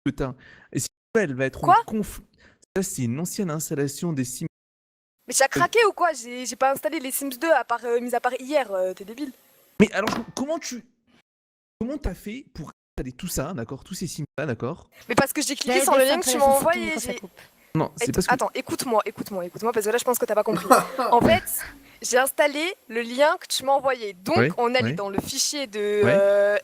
2 que t'as. Et si elle va être en Quoi? conflit. Ça, c'est une ancienne installation des Sims. Mais j'ai craqué ou quoi? J'ai pas installé les Sims 2 à part, mis à part hier, t'es débile. Mais alors, comment t'as fait pour installer tout ça, d'accord? Tous ces Sims-là, d'accord? Mais parce que j'ai cliqué sur le lien que tu m'as envoyé. Non, c'est parce que. Attends, écoute-moi, parce que là je pense que t'as pas compris. En fait, j'ai installé le lien que tu m'as envoyé. Donc Ouais, on allait ouais. dans le fichier de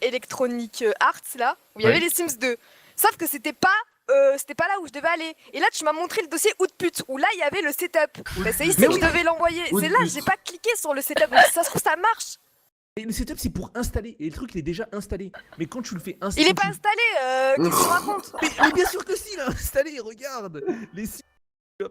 Electronic Arts là, où il y avait les Sims 2. Sauf que c'était pas là où je devais aller. Et là tu m'as montré le dossier Output, où là il y avait le setup. Bah, c'est ici que je devais l'envoyer. C'est là, j'ai pas cliqué sur le setup. Donc si ça se trouve ça marche. Et le setup, c'est pour installer. Et le truc, il est déjà installé. Mais quand tu le fais installer. Il est pas installé, qu'est-ce que tu racontes? Mais bien sûr que si, il est installé, regarde. Les Sims.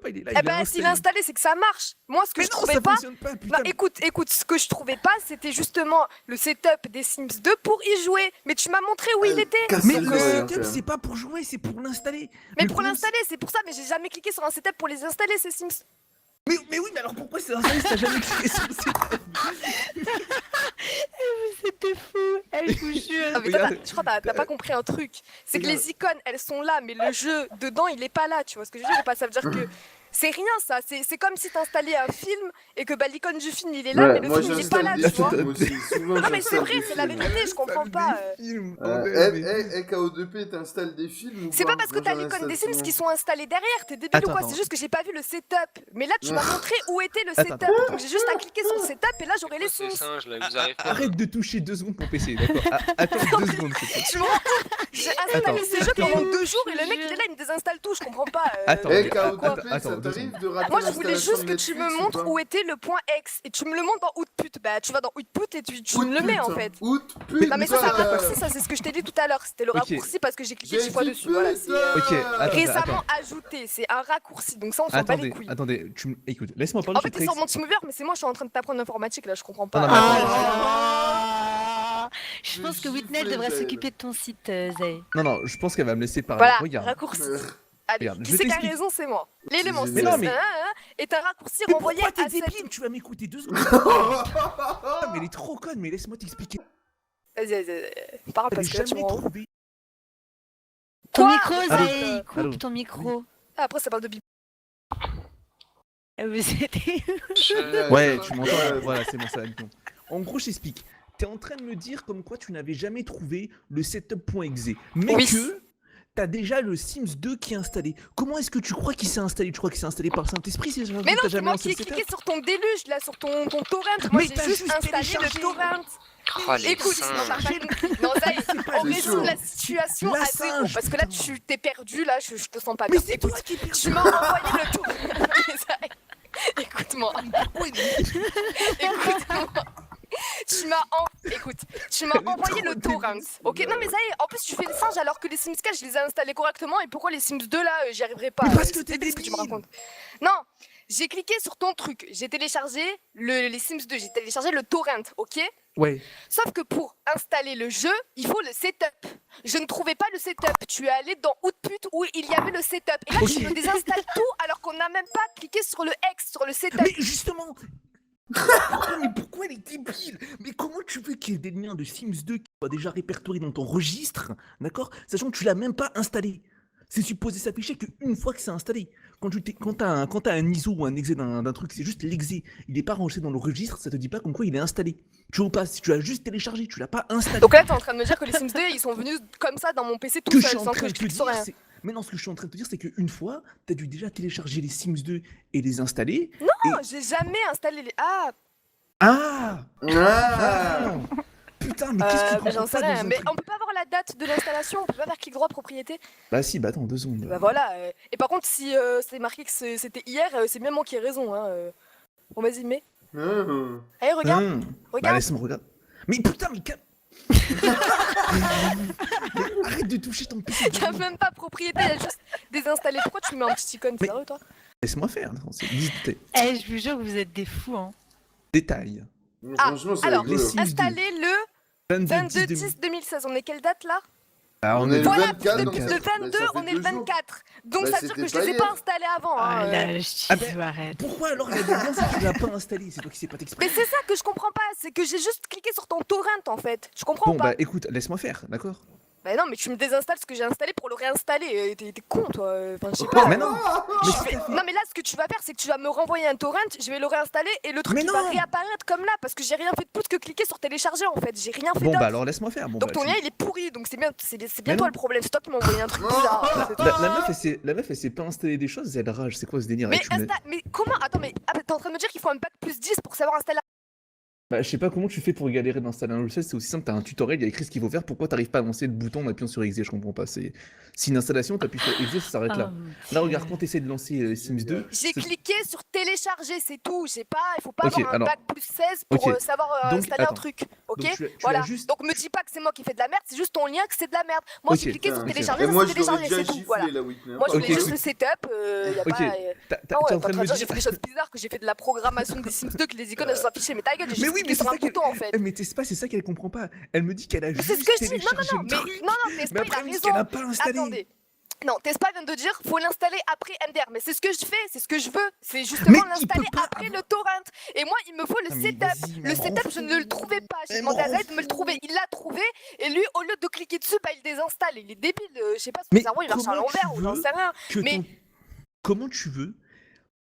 Il est là, Eh ben, s'il est installé, c'est que ça marche. Moi, ce que je trouvais pas. Non, écoute, ce que je trouvais pas, c'était justement le setup des Sims 2 pour y jouer. Mais tu m'as montré où il était. Mais le setup, c'est pas pour jouer, c'est pour l'installer. Mais pour l'installer, c'est pour ça, mais j'ai jamais cliqué sur un setup pour les installer, ces Sims. Mais oui, mais alors pourquoi c'est installé si t'as jamais cliqué sur le setup? C'était fou, je vous jure. Ah, mais toi, je crois que t'as pas compris un truc. C'est que les icônes, elles sont là, mais le jeu dedans, il est pas là. Tu vois ce que je veux dire ou pas? Ça veut dire que c'est rien, ça. C'est comme si t'installais un film et que bah, l'icône du film, il est là, mais le film, il est pas là, tu vois. Non, mais c'est vrai, c'est la vérité, je comprends pas. KO2P, t'installes des films ou c'est pas parce que t'as l'icône des Sims qui sont installés derrière, t'es débile ou quoi? C'est juste que j'ai pas vu le setup. Mais là, tu m'as montré où était le setup. Donc j'ai juste à cliquer sur le setup et là, j'aurai les Sims. Arrête de toucher 2 secondes pour PC, d'accord? Attends 2 secondes. Tu me rends compte? J'ai installé ces jeux pendant 2 jours et le mec, il est là, il me désinstalle tout, je comprends pas. Attends, KO2P, ça t'arrive de rater moi, je voulais l'installation juste de que tu me Netflix ou montres pas où était le point X et tu me le montres dans Output. Bah, tu vas dans Output et tu me le mets en fait. Output. Non, mais ça, c'est un raccourci, ça, c'est ce que je t'ai dit tout à l'heure. C'était le raccourci parce que j'ai cliqué 10 fois dessus. Voilà, c'est récemment ajouté. C'est un raccourci, donc ça, on s'en bat les couilles. Attendez, écoute, laisse-moi parler. En fait, t'es sur mon TeamViewer, mais c'est moi, je suis en train de t'apprendre l'informatique là, je comprends pas. Je pense que Whitney devrait s'occuper de ton site, Zay. Non, je pense qu'elle va me laisser parler. Voilà, regarde. raccourci. Allez, Regarde, qui c'est qui a raison, c'est moi. L'élément Mais non, mais- est un raccourci Mais renvoyé pourquoi à t'es cette... débile? Tu vas m'écouter 2 secondes. Mais elle est trop conne, mais laisse-moi t'expliquer. Vas-y, parle parce que là, tu me jamais rends... trouvé. Ton Quoi? micro, Allô? Zay, coupe Allô? ton micro. Ah, après, ça parle de bip. C'était... Ouais, tu m'entends? Voilà, c'est bon, ça va être bon. En gros, je t'explique. T'es en train de me dire comme quoi tu n'avais jamais trouvé le setup.exe, mais Oui. que t'as déjà le Sims 2 qui est installé. Comment est-ce que tu crois qu'il s'est installé? Tu crois qu'il s'est installé par le Saint-Esprit? Mais non, c'est moi qui ai cliqué sur ton déluge, là, sur ton torrent. Moi, Mais j'ai t'as juste juste installé le téléchargé. torrent. Oh, les Écoute, singes. non, t'as pas compris. Non, ça y est, on C'est résume chaud. la situation La à zéro. singe, Parce que là, putain. tu t'es perdu, là, je te sens pas Mais bien. c'est Écoute, toi qui es perdu. tu m'as envoyé le torrent. Écoute-moi. Écoute-moi. Tu m'as envoyé le torrent. Ok, non mais ça y est, en plus tu fais le singe alors que les Sims 4 je les ai installés correctement et pourquoi les Sims 2 là j'y arriverai pas? Mais parce que C'est t'es débile ce que tu me débile. racontes. Non, j'ai cliqué sur ton truc, j'ai téléchargé les Sims 2, j'ai téléchargé le torrent, ok? Ouais. Sauf que pour installer le jeu, il faut le setup. Je ne trouvais pas le setup. Tu es allé dans Output où il y avait le setup. Et là, tu me désinstalles tout alors qu'on n'a même pas cliqué sur le X, sur le setup. Mais justement. Mais pourquoi elle est débile? Mais comment tu veux qu'il y ait des liens de Sims 2 qui soient déjà répertoriés dans ton registre, d'accord? Sachant que tu l'as même pas installé. C'est supposé s'afficher qu'une fois que c'est installé. Quand t'as un ISO ou un exe d'un truc, c'est juste l'exe. Il est pas rangé dans le registre, ça te dit pas comme quoi il est installé. Tu vois pas, si tu l'as juste téléchargé, tu l'as pas installé. Donc là, t'es en train de me dire que les Sims 2, ils sont venus comme ça dans mon PC tout seul, sans que je clique sur rien. Mais non, ce que je suis en train de te dire, c'est qu'une fois, t'as dû déjà télécharger les Sims 2 et les installer. Non, j'ai jamais installé les... Ah Putain, mais qu'est-ce que tu comprends j'en sais pas rien. dans un Mais truc? on peut pas avoir la date de l'installation, on peut pas faire clic droit propriété. Bah si, bah attends, 2 secondes. Bah voilà. Et par contre, si c'est marqué que c'était hier, c'est bien moi qui ai raison. Hein. Bon, vas-y, mets. Allez, regarde. Bah Regarde. laisse-moi regarder. Mais putain, mais arrête de toucher ton PC. T'as même pas propriété, elle a juste désinstallé. Pourquoi tu mets un petit icône? Mais- Sérieux, toi? Laisse-moi faire, c'est Je vous jure que vous êtes des fous, hein. détail. Franchement, c'est Alors, rigolo. les Sims installé le 22 22-10-2016. On est quelle date là? Ah, On est le Voilà, 24, donc le ça- 22, ça fait on est le 2 jours. 24. Donc Bah, ça veut dire que je c'était les ai pas pas hier. installés avant. Ah hein. là, je arrête. Pourquoi alors il y a des liens si tu l'as pas installé? C'est toi qui sais pas t'exprimer. Mais c'est ça que je comprends pas, c'est que j'ai juste cliqué sur ton torrent en fait. Je comprends Bon pas. bah écoute, laisse-moi faire, d'accord? Bah non, mais tu me désinstalles ce que j'ai installé pour le réinstaller. T'es con, toi. Enfin, je sais pas. Mais non. Non, mais là, ce que tu vas faire, c'est que tu vas me renvoyer un torrent, je vais le réinstaller et le truc Mais il va non. réapparaître comme là parce que j'ai rien fait de plus que cliquer sur télécharger en fait. J'ai rien fait Bon d'autre. bah alors laisse-moi faire. Bon, Donc bah, ton tu- lien il est pourri, donc c'est bien Mais toi non. le problème. C'est toi qui m'as envoyé un truc bizarre. c'est tout. La meuf elle sait pas installer des choses, elle rage. C'est quoi ce délire? Mais, Tu me- mais comment? Attends, mais t'es en train de me dire qu'il faut un bac plus 10 pour savoir installer. Bah, je sais pas comment tu fais pour galérer d'installer un logiciel, c'est aussi simple, t'as un tutoriel, il y a écrit ce qu'il faut faire, pourquoi t'arrives pas à lancer le bouton en appuyant sur Exe, je comprends pas. C'est une installation, t'appuies sur Exe, ça s'arrête là. Là, regarde, quand t'essaies de lancer Sims 2, J'ai c'est- cliqué sur télécharger, c'est tout. Il faut pas Ok, avoir un alors- bac plus 16 pour ok. savoir Donc, installer attends. un truc. Ok, Donc, tu l'as voilà. juste- Donc me dis pas que c'est moi qui fais de la merde, c'est juste ton lien que c'est de la merde. Moi Ok. j'ai cliqué sur Ok. télécharger, Et ça moi, s'est je l'aurais téléchargé, déjà c'est tout. Voilà. giflé, la Whitney. Moi je Ok. voulais juste le setup, y a Ok. pas. T'es Ah ouais, en train de me j'ai dire... fait des choses bizarres, que j'ai fait de la programmation des Sims 2, que les icônes elles sont affichées. Mais ta gueule, j'ai Mais juste oui, cliqué mais sur c'est un ça qu'elle... bouton en fait. Mais c'est pas, c'est ça qu'elle comprend pas. Elle me dit qu'elle a Mais juste c'est ce que je dis. Non, téléchargé non, non, le mais truc, non, non, mais Tespa, il après a elle me dit raison. qu'elle a pas installé. Attendez. Non, Tespa vient de dire faut l'installer après Ender, mais c'est ce que je fais, c'est ce que je veux, c'est Mais justement il l'installer peut pas après avoir- le torrent. Et moi, il me faut le Ah, mais setup. vas-y, mais Le m'en setup, je ne le trouvais pas. J'ai Mais demandé à m'en Zed de me le trouver, il l'a trouvé, et lui, au lieu de cliquer dessus, bah il désinstalle. Il est débile, je sais pas, son Mais cerveau il marche à comment l'envers tu ou j'en veux sais rien. que Mais- ton- Comment tu veux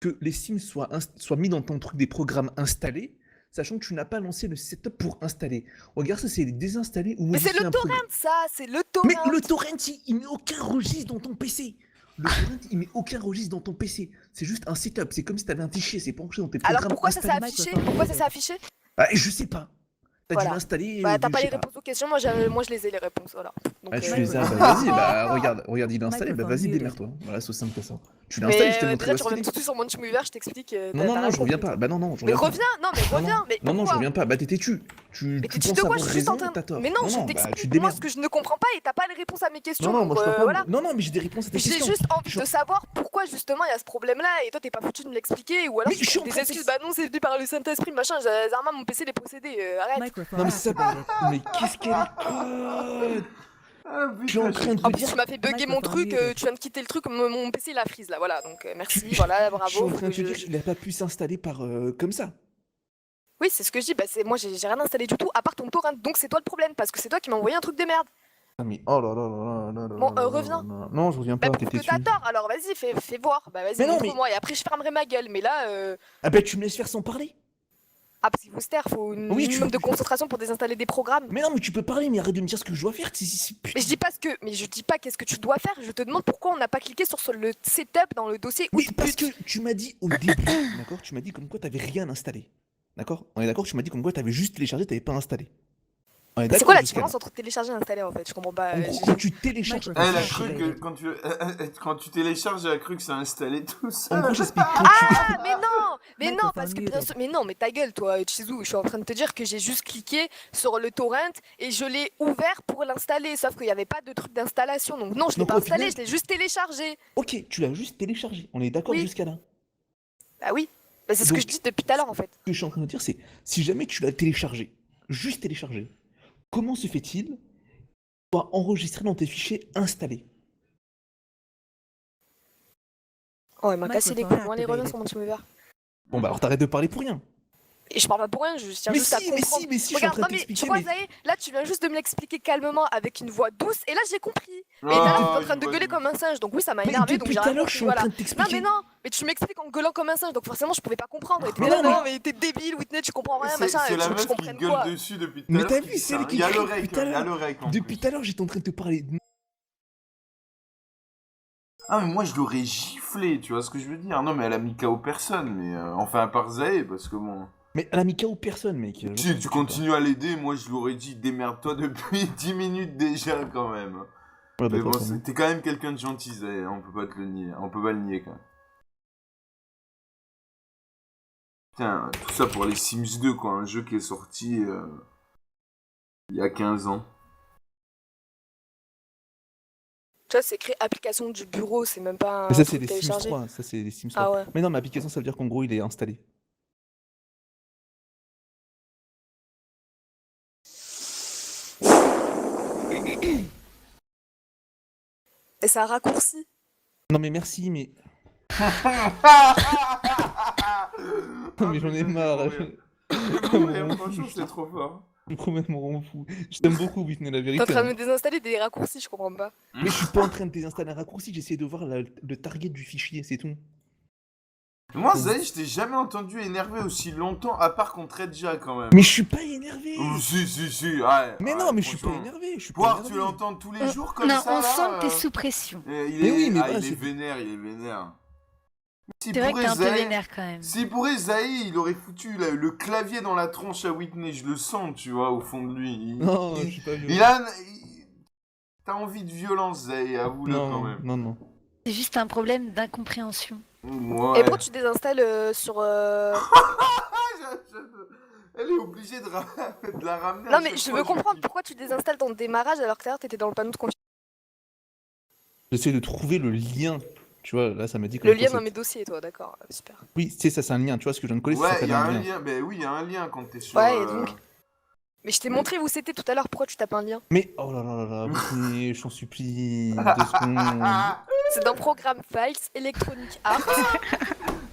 que les Sims soient mis dans ton truc des programmes installés, sachant que tu n'as pas lancé le setup pour installer? Regarde, ça c'est désinstaller ou Mais c'est modifier le un torrent, programme. ça, c'est le torrent. Mais le torrent, il met aucun registre dans ton PC. Le torrent, il met aucun registre dans ton PC. C'est juste un setup. C'est comme si t'avais un fichier. C'est pas ancré dans tes programmes. Alors pourquoi ça s'est installés. affiché? Pourquoi ça s'est affiché? Ah, je sais pas. T'as Voilà. dû l'installer. Bah t'as je pas sais les réponses aux questions, moi je les ai les réponses, voilà. Donc, Ah, tu les as. Bah, vas-y, bah regarde, il est installé. Bah vas-y, démerde-toi. Voilà, c'est aussi simple que ça. Tu l'as installé, je t'ai Mais montré déjà où tu est-ce qu'il reviens est. tout de suite sur mon Chimouver, je t'explique. Non, je reviens pas. Bah non, je Mais reviens pas. reviens, non mais reviens, mais Non, je pourquoi? reviens pas. Bah t'es têtu. Tu Mais t'es penses de quoi? avoir Je suis juste en raison, train t'as tort. Mais non, je bah, tu t'explique te moi démerdes. ce que je ne comprends pas et t'as pas les réponses à mes questions. Non, moi je donc, parle pas. voilà. Non, mais j'ai des réponses à tes J'ai questions. juste envie de savoir pourquoi justement il y a ce problème-là et toi t'es pas foutu de me l'expliquer ou alors Mais tu je suis trouves en des train de excuses. Bah non, c'est dit par le Saint-Esprit, machin, Zarma, mon PC il est possédé, arrête. Non, mais c'est ça. Mais qu'est-ce qu'elle est conne. Ah, Je suis en train de En te plus dire. tu m'as fait bugger mon truc, tu viens de quitter le truc, mon PC il a freeze là, voilà, donc merci, voilà, bravo. Je suis en train de te je- dire qu'il a pas pu s'installer par comme ça. Oui, c'est ce que je dis, bah moi j'ai rien installé du tout, à part ton torrent, donc c'est toi le problème, parce que c'est toi qui m'as envoyé un truc de merde. Ah mais oh là là là là là. Bon, là là reviens. là là. Non, je reviens Bah pas. prouve T'es que t'as têtu. tort, alors vas-y, fais voir, bah vas-y, Mais non, montre-moi, et après je fermerai ma gueule, mais là, Ah bah tu me laisses faire sans parler. ah parce qu'il faut se taire, faut un Oui, tu minimum veux- de concentration pour désinstaller des programmes. Mais non, mais tu peux parler, mais arrête de me dire ce que je dois faire. Mais je dis pas mais je dis pas qu'est-ce que tu dois faire, je te demande pourquoi on n'a pas cliqué sur le setup dans le dossier où Mais tu parce que butes. tu m'as dit au début, d'accord? Tu m'as dit comme quoi t'avais rien installé. D'accord? On est d'accord? Tu m'as dit comme quoi t'avais juste téléchargé, t'avais pas installé. On est C'est d'accord quoi la jusqu'à différence là. entre télécharger et installer en fait? Je comprends pas. En gros, quand tu télécharges. Elle a fichier- cru que quand tu télécharges, elle a cru que ça installait tout En ça. gros, j'explique. Quand tu... Ah mais non, parce que bien sûr, mais non, mais ta gueule toi, Chizou, je suis en train de te dire que j'ai juste cliqué sur le torrent et je l'ai ouvert pour l'installer, sauf qu'il n'y avait pas de truc d'installation, donc non, je l'ai Donc, pas au installé, final- je l'ai juste téléchargé. Ok, tu l'as juste téléchargé. On est d'accord Oui. jusqu'à là. Bah oui, bah, c'est ce que Donc- je dis depuis tout à l'heure en fait. Ce que je suis en train de dire, c'est si jamais tu l'as téléchargé, juste téléchargé, comment se fait-il soit enregistré dans tes fichiers installés? Oh, il m'a cassé les couilles, moi les reviens sur mon Chimouver. Bon bah alors t'arrêtes de parler pour rien. Et je parle pas pour rien, je tiens Mais juste à si, mais comprendre. si, mais si, je suis en Regarde, train non de mais tu t'expliquer. vois, Mais... Zahé, là tu viens juste de me l'expliquer calmement avec une voix douce et là j'ai compris. Mais Ah, là tu es en train une de voix gueuler douce. comme un singe, donc oui ça m'a Mais énervé, donc depuis j'ai tout à rien l'heure, je compris, suis en voilà. train de Non t'expliquer. mais non, mais tu m'expliques en gueulant comme un singe, donc forcément je pouvais pas comprendre. Et t'es Non, là, non, non mais t'es débile, Whitney, tu comprends rien, machin, C'est et la tu veux que meuf je qui comprenne gueule quoi. dessus depuis tout à Mais l'heure. t'as vu, c'est elle qui Il y a crie le depuis rec, tout à il y a l'heure. le rec. en Depuis plus. tout à l'heure, j'étais en train de te parler. Ah, mais moi je l'aurais giflé, tu vois ce que je veux dire? Non, mais elle a mis KO personne, mais enfin à part Zahé, parce que bon. Mais elle a mis KO personne, mec. Si tu continues à l'aider, moi je l'aurais dit démerde-toi depuis 10 minutes déjà quand même. Ouais, Mais d'accord, bon, ça va. t'es quand même quelqu'un de gentil, Zahé, on peut pas te le nier, on peut pas le nier quand même. Putain, tout ça pour les Sims 2 quoi, un jeu qui est sorti il y a 15 ans. Tu vois, c'est écrit application du bureau, c'est même pas un Mais ça, truc c'est les Sims téléchargé. 3. Ça, c'est les Sims 3. Ah ouais. Mais non, mais application, ça veut dire qu'en gros, il est installé. Et c'est un raccourci. Non, mais merci, mais. Non, mais j'en ai marre. Franchement, c'est trop fort. Complètement rend fou. Je t'aime beaucoup, Whitney, la T'es en vérité. train de hein. me désinstaller des raccourcis, je comprends pas. Mais je suis pas en train de désinstaller un raccourci, j'essaie de voir le target du fichier, c'est tout. Moi, Zaï, je t'ai jamais entendu énervé aussi longtemps, à part contre Edja quand même. Mais je suis pas énervé. Oh, si, ouais. Mais ouais, non, mais je suis pas franchement. énervé. Je suis pas Voir, énervé. tu l'entends tous les jours comme Non, ça, on là, sent que t'es sous pression. Il Mais est, oui, mais voilà, il est c'est- vénère, il est vénère. S'il C'est vrai que pourrait, t'es un peu Zaï- vénère quand même. S'il pourrait, Zaï, il aurait foutu le clavier dans la tronche à Whitney, je le sens, tu vois, au fond de lui. Non, je suis pas violent. T'as envie de violence, Zaï, avoue-le quand même. Non. C'est juste un problème d'incompréhension. Ouais. Et pourquoi tu désinstalles sur. Elle est obligée de, de la ramener. Non, à mais chaque je fois, veux comprendre kiffe. pourquoi tu désinstalles dans le démarrage alors que tout à l'heure t'étais dans le panneau de configuration. J'essaie de trouver le lien. Tu vois, là, ça m'a dit que Le lien dans mes dossiers, toi, d'accord, super. Oui, c'est ça, c'est un lien. Tu vois ce que je viens de coller, ça Ouais, s'appelle il y a un un lien. lien. Ben oui, il y a un lien quand t'es sur. Ouais, et donc Mais je t'ai montré où c'était tout à l'heure, pourquoi tu tapes un lien? Mais oh là là là là, Whitney, je t'en supplie, 2 secondes. C'est dans Programme Files, Electronic Arts.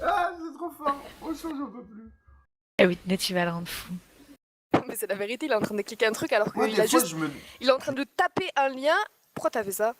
Ah, c'est trop fort. Franchement, j'en peux plus. Eh Whitney, tu vas le rendre fou. Mais c'est la vérité, il est en train de cliquer un truc alors Moi, qu'il des a fois, juste. je me. Il est en train de taper un lien. Pourquoi t'as fait ça?